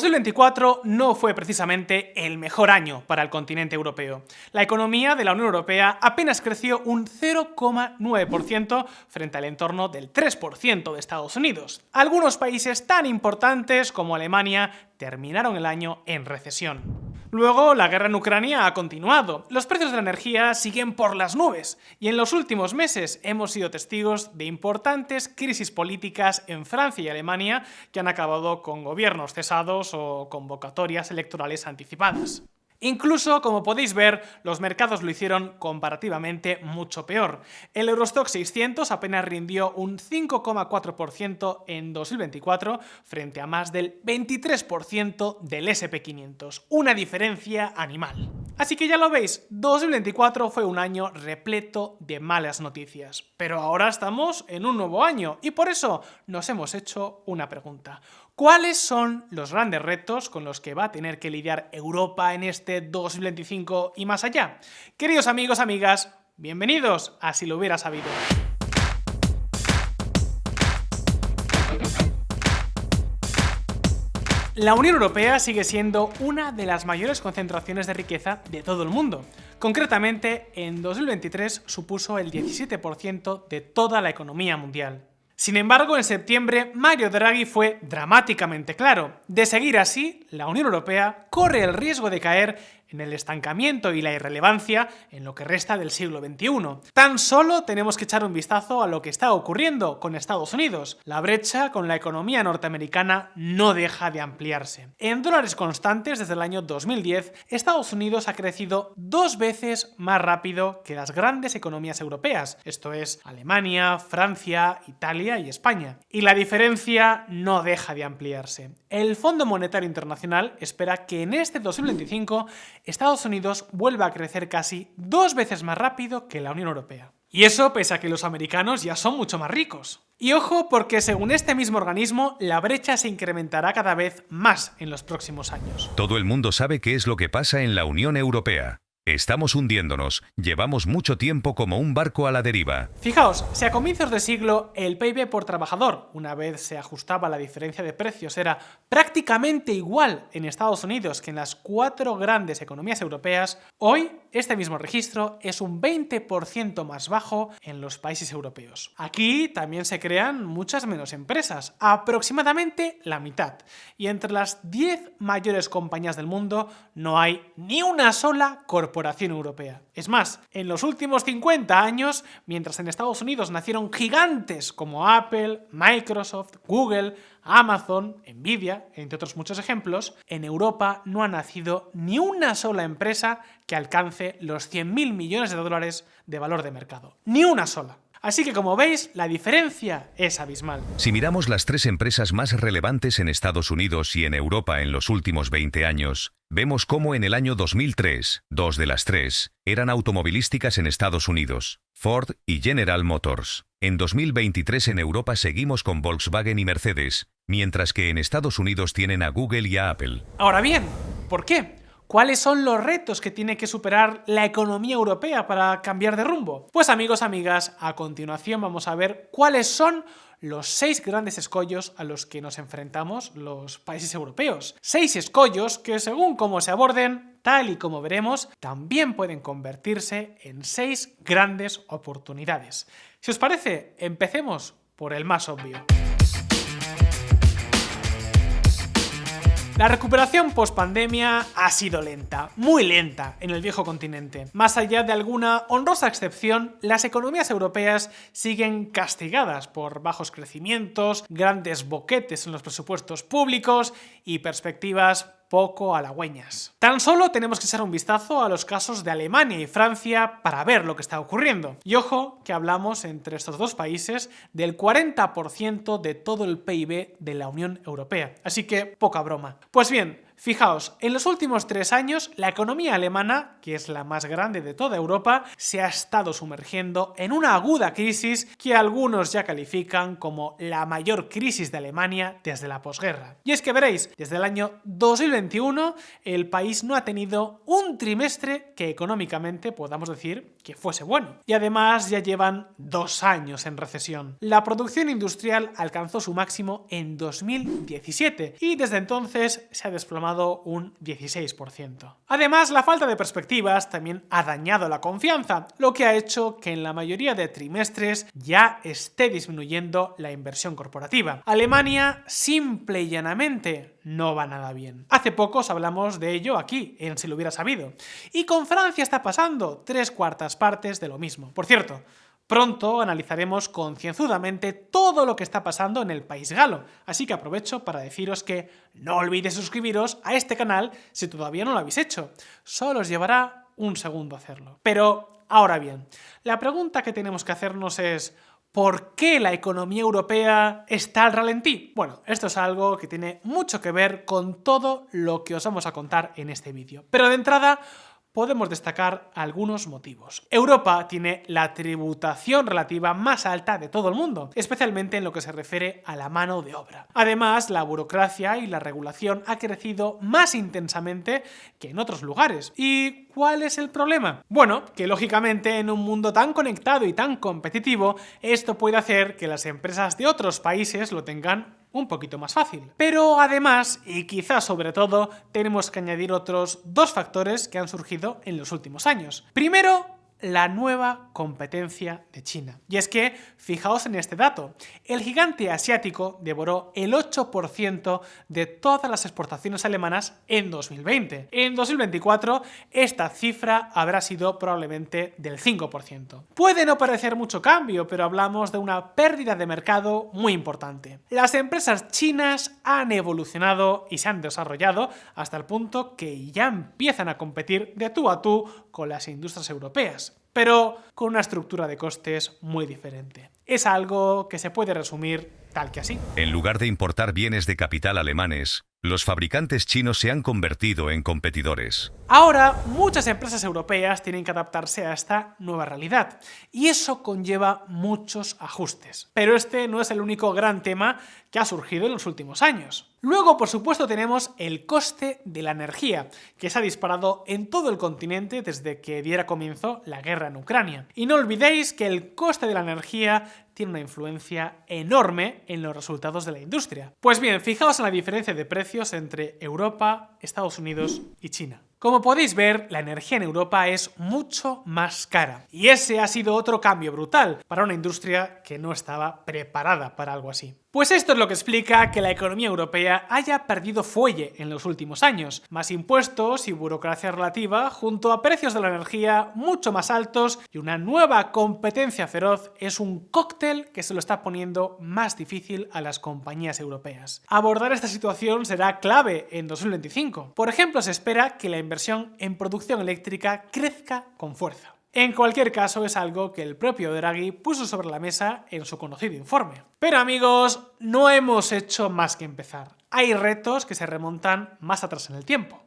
2024 no fue precisamente el mejor año para el continente europeo. La economía de la Unión Europea apenas creció un 0,9% frente al entorno del 3% de Estados Unidos. Algunos países tan importantes como Alemania terminaron el año en recesión. Luego, la guerra en Ucrania ha continuado, los precios de la energía siguen por las nubes y en los últimos meses hemos sido testigos de importantes crisis políticas en Francia y Alemania que han acabado con gobiernos cesados o convocatorias electorales anticipadas. Incluso, como podéis ver, los mercados lo hicieron comparativamente mucho peor. El Eurostoxx 600 apenas rindió un 5,4% en 2024 frente a más del 23% del S&P 500, una diferencia animal. Así que ya lo veis, 2024 fue un año repleto de malas noticias. Pero ahora estamos en un nuevo año y por eso nos hemos hecho una pregunta. ¿Cuáles son los grandes retos con los que va a tener que lidiar Europa en este 2025 y más allá? Queridos amigos, amigas, bienvenidos a Si lo hubiera sabido. La Unión Europea sigue siendo una de las mayores concentraciones de riqueza de todo el mundo. Concretamente, en 2023 supuso el 17% de toda la economía mundial. Sin embargo, en septiembre, Mario Draghi fue dramáticamente claro. De seguir así, la Unión Europea corre el riesgo de caer en el estancamiento y la irrelevancia en lo que resta del siglo XXI. Tan solo tenemos que echar un vistazo a lo que está ocurriendo con Estados Unidos. La brecha con la economía norteamericana no deja de ampliarse. En dólares constantes, desde el año 2010, Estados Unidos ha crecido 2 veces más rápido que las grandes economías europeas, esto es Alemania, Francia, Italia y España. Y la diferencia no deja de ampliarse. El Fondo Monetario Internacional espera que en este 2025 Estados Unidos vuelva a crecer casi 2 veces más rápido que la Unión Europea. Y eso pese a que los americanos ya son mucho más ricos. Y ojo, porque según este mismo organismo, la brecha se incrementará cada vez más en los próximos años. Todo el mundo sabe qué es lo que pasa en la Unión Europea. Estamos hundiéndonos, llevamos mucho tiempo como un barco a la deriva. Fijaos, si a comienzos de siglo el PIB por trabajador, una vez se ajustaba la diferencia de precios, era prácticamente igual en Estados Unidos que en las 4 grandes economías europeas, hoy este mismo registro es un 20% más bajo en los países europeos. Aquí también se crean muchas menos empresas, aproximadamente la mitad. Y entre las 10 mayores compañías del mundo no hay ni una sola corporación europea. Es más, en los últimos 50 años, mientras en Estados Unidos nacieron gigantes como Apple, Microsoft, Google, Amazon, Nvidia, entre otros muchos ejemplos, en Europa no ha nacido ni una sola empresa que alcance los 100.000 millones de dólares de valor de mercado. Ni una sola. Así que, como veis, la diferencia es abismal. Si miramos las 3 empresas más relevantes en Estados Unidos y en Europa en los últimos 20 años, vemos cómo en el año 2003, 2 de las 3 eran automovilísticas en Estados Unidos, Ford y General Motors. En 2023 en Europa seguimos con Volkswagen y Mercedes, mientras que en Estados Unidos tienen a Google y a Apple. Ahora bien, ¿por qué? ¿Cuáles son los retos que tiene que superar la economía europea para cambiar de rumbo? Pues amigos, amigas, a continuación vamos a ver cuáles son los 6 grandes escollos a los que nos enfrentamos los países europeos. 6 escollos que, según cómo se aborden, tal y como veremos, también pueden convertirse en 6 grandes oportunidades. Si os parece, empecemos por el más obvio. La recuperación post-pandemia ha sido lenta, muy lenta en el viejo continente. Más allá de alguna honrosa excepción, las economías europeas siguen castigadas por bajos crecimientos, grandes boquetes en los presupuestos públicos y perspectivas poco halagüeñas. Tan solo tenemos que echar un vistazo a los casos de Alemania y Francia para ver lo que está ocurriendo. Y ojo que hablamos entre estos dos países del 40% de todo el PIB de la Unión Europea. Así que poca broma. Pues bien, Fijaos, en los últimos 3 años, la economía alemana, que es la más grande de toda Europa, se ha estado sumergiendo en una aguda crisis que algunos ya califican como la mayor crisis de Alemania desde la posguerra. Y es que veréis, desde el año 2021 el país no ha tenido un trimestre que económicamente podamos decir que fuese bueno. Y además ya llevan 2 años en recesión. La producción industrial alcanzó su máximo en 2017 y desde entonces se ha desplomado un 16%. Además, la falta de perspectivas también ha dañado la confianza, lo que ha hecho que en la mayoría de trimestres ya esté disminuyendo la inversión corporativa. Alemania, simple y llanamente, no va nada bien. Hace poco os hablamos de ello aquí, en Si lo hubiera sabido. Y con Francia está pasando 3/4 partes de lo mismo. Por cierto, pronto analizaremos concienzudamente todo lo que está pasando en el país galo, así que aprovecho para deciros que no olvidéis suscribiros a este canal si todavía no lo habéis hecho. Solo os llevará un segundo hacerlo. Pero, ahora bien, la pregunta que tenemos que hacernos es ¿por qué la economía europea está al ralentí? Bueno, esto es algo que tiene mucho que ver con todo lo que os vamos a contar en este vídeo. Pero de entrada, podemos destacar algunos motivos. Europa tiene la tributación relativa más alta de todo el mundo, especialmente en lo que se refiere a la mano de obra. Además, la burocracia y la regulación ha crecido más intensamente que en otros lugares. ¿Y cuál es el problema? Bueno, que lógicamente en un mundo tan conectado y tan competitivo, esto puede hacer que las empresas de otros países lo tengan un poquito más fácil. Pero además, y quizás sobre todo, tenemos que añadir otros 2 factores que han surgido en los últimos años. Primero, la nueva competencia de China. Y es que, fijaos en este dato, el gigante asiático devoró el 8% de todas las exportaciones alemanas en 2020. En 2024, esta cifra habrá sido probablemente del 5%. Puede no parecer mucho cambio, pero hablamos de una pérdida de mercado muy importante. Las empresas chinas han evolucionado y se han desarrollado hasta el punto que ya empiezan a competir de tú a tú con las industrias europeas, pero con una estructura de costes muy diferente. Es algo que se puede resumir tal que así. En lugar de importar bienes de capital alemanes, los fabricantes chinos se han convertido en competidores. Ahora, muchas empresas europeas tienen que adaptarse a esta nueva realidad, y eso conlleva muchos ajustes. Pero este no es el único gran tema que ha surgido en los últimos años. Luego, por supuesto, tenemos el coste de la energía, que se ha disparado en todo el continente desde que diera comienzo la guerra en Ucrania. Y no olvidéis que el coste de la energía tiene una influencia enorme en los resultados de la industria. Pues bien, fijaos en la diferencia de precios entre Europa, Estados Unidos y China. Como podéis ver, la energía en Europa es mucho más cara. Y ese ha sido otro cambio brutal para una industria que no estaba preparada para algo así. Pues esto es lo que explica que la economía europea haya perdido fuelle en los últimos años. Más impuestos y burocracia relativa, junto a precios de la energía mucho más altos y una nueva competencia feroz, es un cóctel que se lo está poniendo más difícil a las compañías europeas. Abordar esta situación será clave en 2025. Por ejemplo, se espera que la inversión en producción eléctrica crezca con fuerza. En cualquier caso, es algo que el propio Draghi puso sobre la mesa en su conocido informe. Pero amigos, no hemos hecho más que empezar. Hay retos que se remontan más atrás en el tiempo.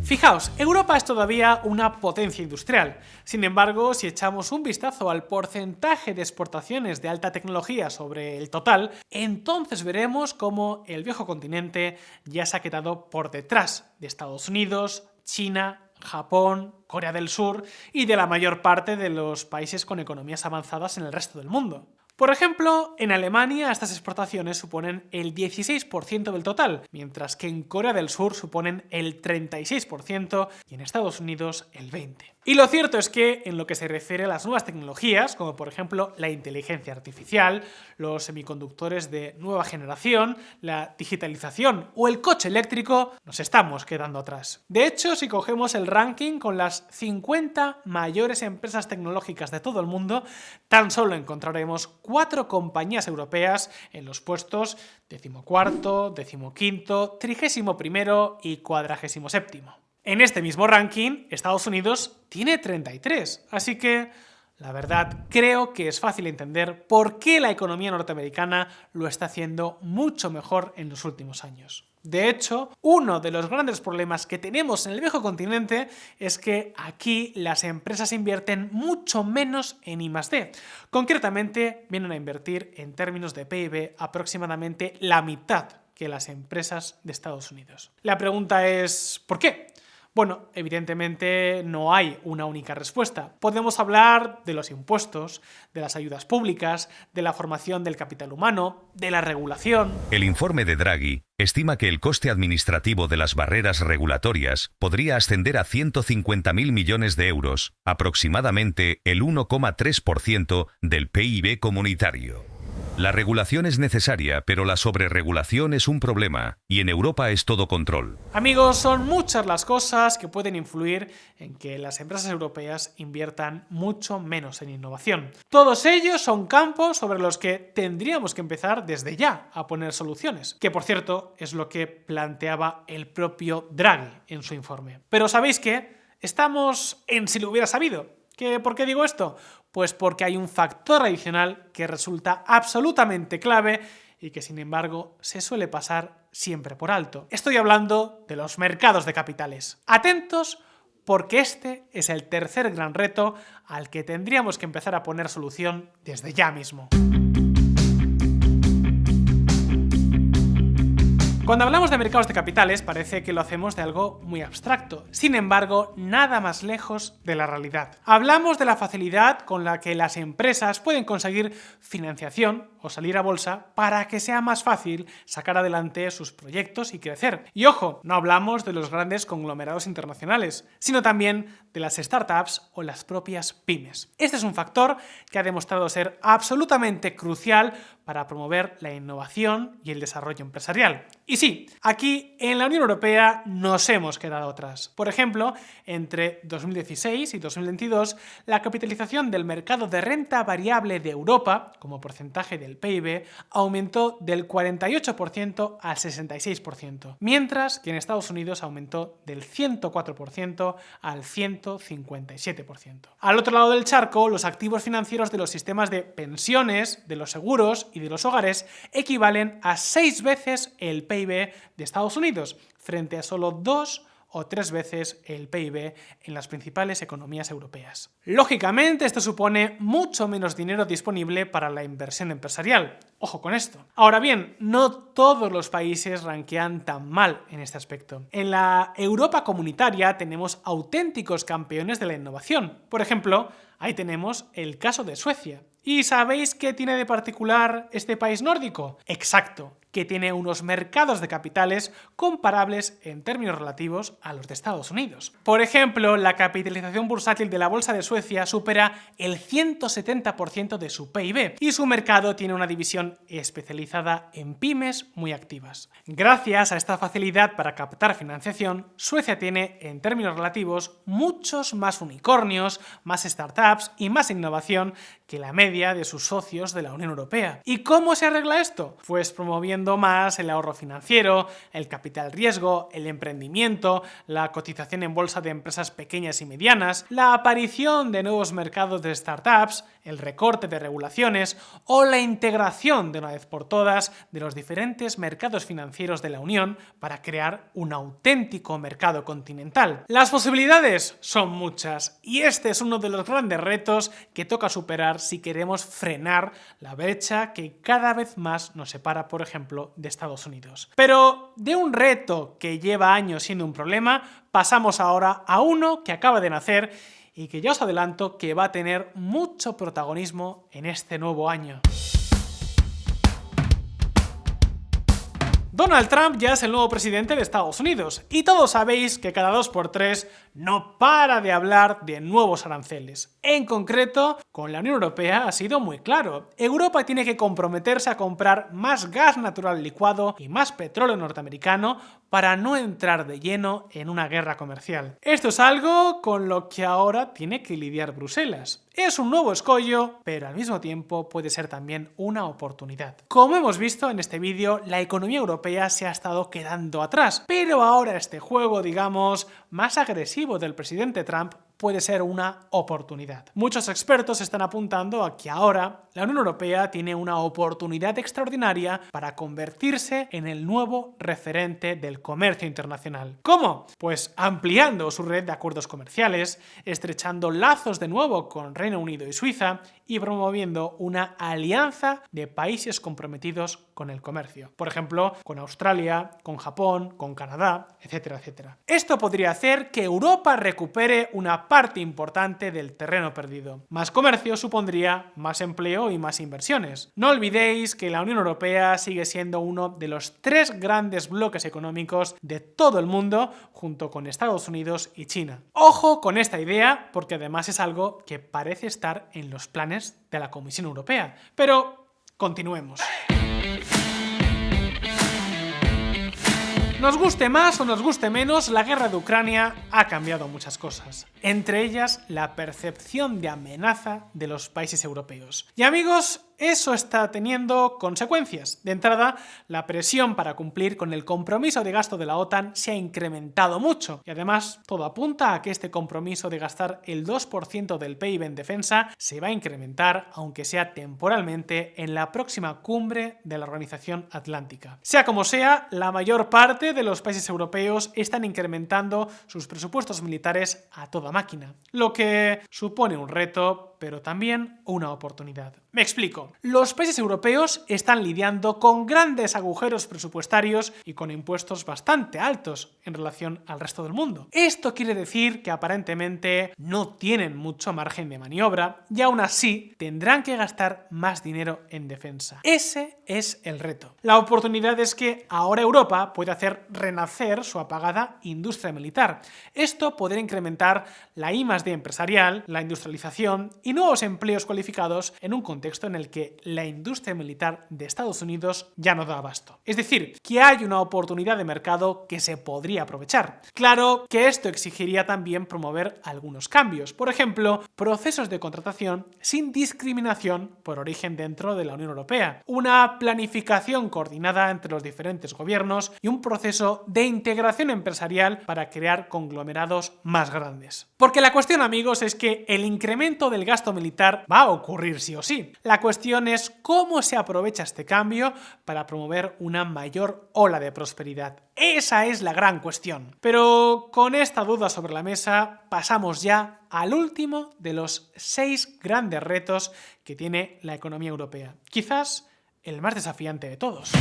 Fijaos, Europa es todavía una potencia industrial. Sin embargo, si echamos un vistazo al porcentaje de exportaciones de alta tecnología sobre el total, entonces veremos cómo el viejo continente ya se ha quedado por detrás de Estados Unidos, China, Japón, Corea del Sur y de la mayor parte de los países con economías avanzadas en el resto del mundo. Por ejemplo, en Alemania estas exportaciones suponen el 16% del total, mientras que en Corea del Sur suponen el 36% y en Estados Unidos el 20%. Y lo cierto es que en lo que se refiere a las nuevas tecnologías, como por ejemplo la inteligencia artificial, los semiconductores de nueva generación, la digitalización o el coche eléctrico, nos estamos quedando atrás. De hecho, si cogemos el ranking con las 50 mayores empresas tecnológicas de todo el mundo, tan solo encontraremos 4 compañías europeas en los puestos 14º, 15º, 31º y 47º. En este mismo ranking, Estados Unidos tiene 33, así que La verdad, creo que es fácil entender por qué la economía norteamericana lo está haciendo mucho mejor en los últimos años. De hecho, uno de los grandes problemas que tenemos en el viejo continente es que aquí las empresas invierten mucho menos en I+D. Concretamente, vienen a invertir en términos de PIB aproximadamente la mitad que las empresas de Estados Unidos. La pregunta es, ¿por qué? Bueno, evidentemente no hay una única respuesta. Podemos hablar de los impuestos, de las ayudas públicas, de la formación del capital humano, de la regulación. El informe de Draghi estima que el coste administrativo de las barreras regulatorias podría ascender a 150.000 millones de euros, aproximadamente el 1,3% del PIB comunitario. La regulación es necesaria, pero la sobreregulación es un problema, y en Europa es todo control. Amigos, son muchas las cosas que pueden influir en que las empresas europeas inviertan mucho menos en innovación. Todos ellos son campos sobre los que tendríamos que empezar desde ya a poner soluciones, que por cierto es lo que planteaba el propio Draghi en su informe. Pero ¿sabéis qué? Estamos en si lo hubiera sabido. ¿Por qué digo esto? Pues porque hay un factor adicional que resulta absolutamente clave y que sin embargo se suele pasar siempre por alto. Estoy hablando de los mercados de capitales. Atentos, porque este es el tercer gran reto al que tendríamos que empezar a poner solución desde ya mismo. Cuando hablamos de mercados de capitales parece que lo hacemos de algo muy abstracto, sin embargo, nada más lejos de la realidad. Hablamos de la facilidad con la que las empresas pueden conseguir financiación o salir a bolsa para que sea más fácil sacar adelante sus proyectos y crecer. Y ojo, no hablamos de los grandes conglomerados internacionales, sino también de las startups o las propias pymes. Este es un factor que ha demostrado ser absolutamente crucial para promover la innovación y el desarrollo empresarial. Y sí, aquí en la Unión Europea nos hemos quedado atrás. Por ejemplo, entre 2016 y 2022, la capitalización del mercado de renta variable de Europa, como porcentaje del PIB, aumentó del 48% al 66%, mientras que en Estados Unidos aumentó del 104% al 157%. Al otro lado del charco, los activos financieros de los sistemas de pensiones, de los seguros y de los hogares equivalen a 6 veces el PIB de Estados Unidos, frente a solo 2 o 3 veces el PIB en las principales economías europeas. Lógicamente, esto supone mucho menos dinero disponible para la inversión empresarial. Ojo con esto. Ahora bien, no todos los países rankean tan mal en este aspecto. En la Europa comunitaria tenemos auténticos campeones de la innovación. Por ejemplo, ahí tenemos el caso de Suecia. ¿Y sabéis qué tiene de particular este país nórdico? Exacto, que tiene unos mercados de capitales comparables en términos relativos a los de Estados Unidos. Por ejemplo, la capitalización bursátil de la bolsa de Suecia supera el 170% de su PIB y su mercado tiene una división especializada en pymes muy activas. Gracias a esta facilidad para captar financiación, Suecia tiene, en términos relativos, muchos más unicornios, más startups y más innovación que la media de sus socios de la Unión Europea. ¿Y cómo se arregla esto? Pues promoviendo más el ahorro financiero, el capital riesgo, el emprendimiento, la cotización en bolsa de empresas pequeñas y medianas, la aparición de nuevos mercados de startups, el recorte de regulaciones o la integración de una vez por todas de los diferentes mercados financieros de la Unión para crear un auténtico mercado continental. Las posibilidades son muchas y este es uno de los grandes retos que toca superar si queremos frenar la brecha que cada vez más nos separa, por ejemplo, de Estados Unidos. Pero de un reto que lleva años siendo un problema, pasamos ahora a uno que acaba de nacer y que ya os adelanto que va a tener mucho protagonismo en este nuevo año. Donald Trump ya es el nuevo presidente de Estados Unidos y todos sabéis que cada 2x3 no para de hablar de nuevos aranceles. En concreto, con la Unión Europea ha sido muy claro. Europa tiene que comprometerse a comprar más gas natural licuado y más petróleo norteamericano para no entrar de lleno en una guerra comercial. Esto es algo con lo que ahora tiene que lidiar Bruselas. Es un nuevo escollo, pero al mismo tiempo puede ser también una oportunidad. Como hemos visto en este vídeo, la economía europea se ha estado quedando atrás, pero ahora este juego, digamos, más agresivo del presidente Trump puede ser una oportunidad. Muchos expertos están apuntando a que ahora la Unión Europea tiene una oportunidad extraordinaria para convertirse en el nuevo referente del comercio internacional. ¿Cómo? Pues ampliando su red de acuerdos comerciales, estrechando lazos de nuevo con Reino Unido y Suiza y promoviendo una alianza de países comprometidos con el comercio. Por ejemplo, con Australia, con Japón, con Canadá, etcétera, etcétera. Esto podría hacer que Europa recupere una parte importante del terreno perdido. Más comercio supondría más empleo y más inversiones. No olvidéis que la Unión Europea sigue siendo uno de los 3 grandes bloques económicos de todo el mundo, junto con Estados Unidos y China. Ojo con esta idea, porque además es algo que parece estar en los planes de la Comisión Europea. Pero continuemos. Nos guste más o nos guste menos, la guerra de Ucrania ha cambiado muchas cosas. Entre ellas, la percepción de amenaza de los países europeos. Y amigos, eso está teniendo consecuencias. De entrada, la presión para cumplir con el compromiso de gasto de la OTAN se ha incrementado mucho. Y además, todo apunta a que este compromiso de gastar el 2% del PIB en defensa se va a incrementar, aunque sea temporalmente, en la próxima cumbre de la Organización Atlántica. Sea como sea, la mayor parte de los países europeos están incrementando sus presupuestos militares a toda máquina, lo que supone un reto, pero también una oportunidad. Me explico. Los países europeos están lidiando con grandes agujeros presupuestarios y con impuestos bastante altos en relación al resto del mundo. Esto quiere decir que aparentemente no tienen mucho margen de maniobra y aún así tendrán que gastar más dinero en defensa. Ese es el reto. La oportunidad es que ahora Europa puede hacer renacer su apagada industria militar. Esto podría incrementar la I+D empresarial, la industrialización y nuevos empleos cualificados en un contexto en el que la industria militar de Estados Unidos ya no da abasto. Es decir, que hay una oportunidad de mercado que se podría aprovechar. Claro que esto exigiría también promover algunos cambios. Por ejemplo, procesos de contratación sin discriminación por origen dentro de la Unión Europea, una planificación coordinada entre los diferentes gobiernos y un proceso de integración empresarial para crear conglomerados más grandes. Porque la cuestión, amigos, es que el incremento del gasto militar va a ocurrir sí o sí. La cuestión es cómo se aprovecha este cambio para promover una mayor ola de prosperidad. Esa es la gran cuestión. Pero con esta duda sobre la mesa, pasamos ya al último de los 6 grandes retos que tiene la economía europea. Quizás el más desafiante de todos.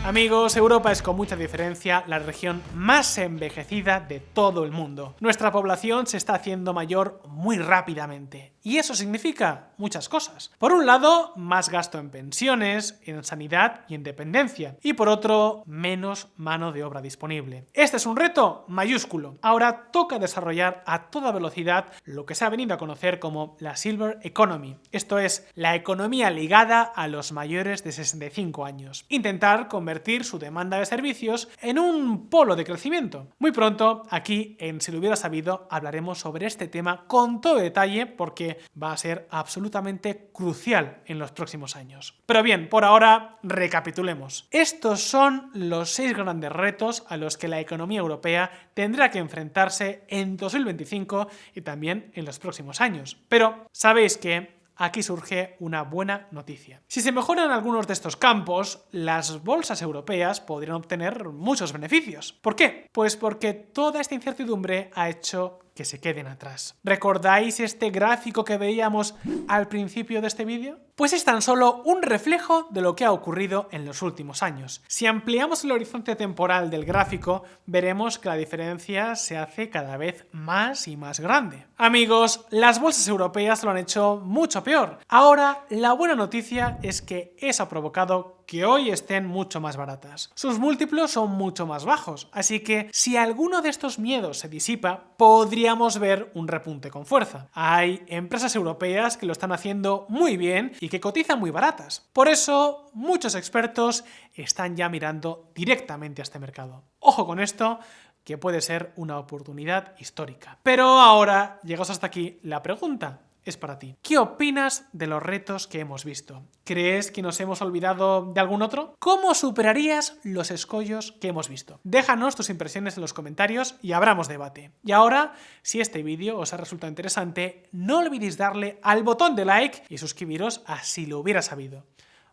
Amigos, Europa es con mucha diferencia la región más envejecida de todo el mundo. Nuestra población se está haciendo mayor muy rápidamente. Y eso significa muchas cosas. Por un lado, más gasto en pensiones, en sanidad y en dependencia. Y por otro, menos mano de obra disponible. Este es un reto mayúsculo. Ahora toca desarrollar a toda velocidad lo que se ha venido a conocer como la Silver Economy. Esto es, la economía ligada a los mayores de 65 años. Intentar convertir su demanda de servicios en un polo de crecimiento. Muy pronto, aquí en Si lo hubiera sabido, hablaremos sobre este tema con todo detalle porque va a ser absolutamente crucial en los próximos años. Pero bien, por ahora recapitulemos. Estos son los 6 grandes retos a los que la economía europea tendrá que enfrentarse en 2025 y también en los próximos años. Pero sabéis que aquí surge una buena noticia. Si se mejoran algunos de estos campos, las bolsas europeas podrían obtener muchos beneficios. ¿Por qué? Pues porque toda esta incertidumbre ha hecho que se queden atrás. ¿Recordáis este gráfico que veíamos al principio de este vídeo? Pues es tan solo un reflejo de lo que ha ocurrido en los últimos años. Si ampliamos el horizonte temporal del gráfico, veremos que la diferencia se hace cada vez más y más grande. Amigos, las bolsas europeas lo han hecho mucho peor. Ahora, la buena noticia es que eso ha provocado que hoy estén mucho más baratas. Sus múltiplos son mucho más bajos, así que si alguno de estos miedos se disipa, podríamos ver un repunte con fuerza. Hay empresas europeas que lo están haciendo muy bien y que cotizan muy baratas. Por eso, muchos expertos están ya mirando directamente a este mercado. Ojo con esto, que puede ser una oportunidad histórica. Pero ahora, llegados hasta aquí, la pregunta es para ti. ¿Qué opinas de los retos que hemos visto? ¿Crees que nos hemos olvidado de algún otro? ¿Cómo superarías los escollos que hemos visto? Déjanos tus impresiones en los comentarios y abramos debate. Y ahora, si este vídeo os ha resultado interesante, no olvidéis darle al botón de like y suscribiros a Si lo hubiera sabido.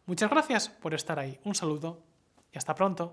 Muchas gracias por estar ahí. Un saludo y hasta pronto.